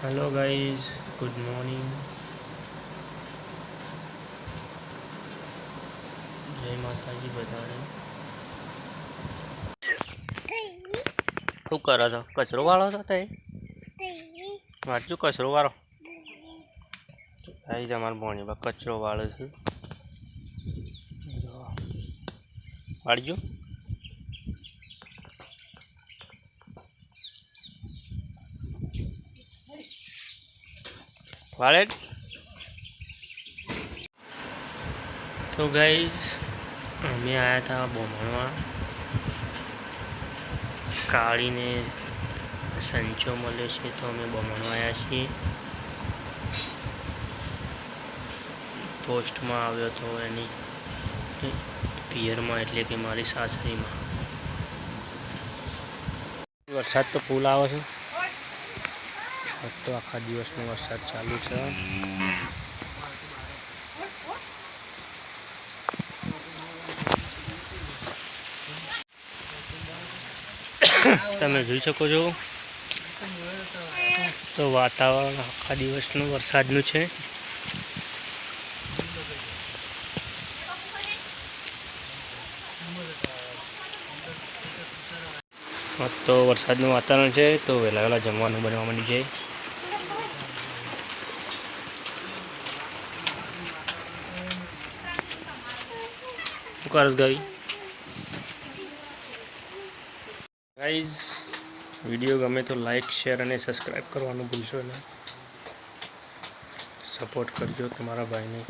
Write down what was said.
Hello guys, good morning. जय माता जी बधाने। શું કરો છો? કચરો વાળો છો તે? વાંચું કચરો વાળો. આવી જ અમારા ભોણીમાં કચરો વાળો છે. વાળજો. વાળે. તો ગાઈસ અમે આવ્યા હતા બોમણમાં. કાળીને સંચો મળ્યો છે તો અમે બોમણમાં આવ્યા છીએ. પોસ્ટમાં આવ્યો હતો એની પિયરમાં, એટલે કે મારી સાસરીમાં. વરસાદ તો ફૂલ આવે છે. તો આખા દિવસનો વરસાદ ચાલુ છે. તમે જોઈ શકો છો તો વાતાવરણ આખા દિવસનું વરસાદનું છે. તો વરસાદનું વાતાવરણ છે તો વહેલા વહેલા જમવાનું બનવા માંડી જાય. શું કરસ ગાઈઝ? વિડીયો ગમે તો લાઈક, શેર અને સબસ્ક્રાઈબ કરવાનું ભૂલશો નહીં. સપોર્ટ કરજો તમારા ભાઈને.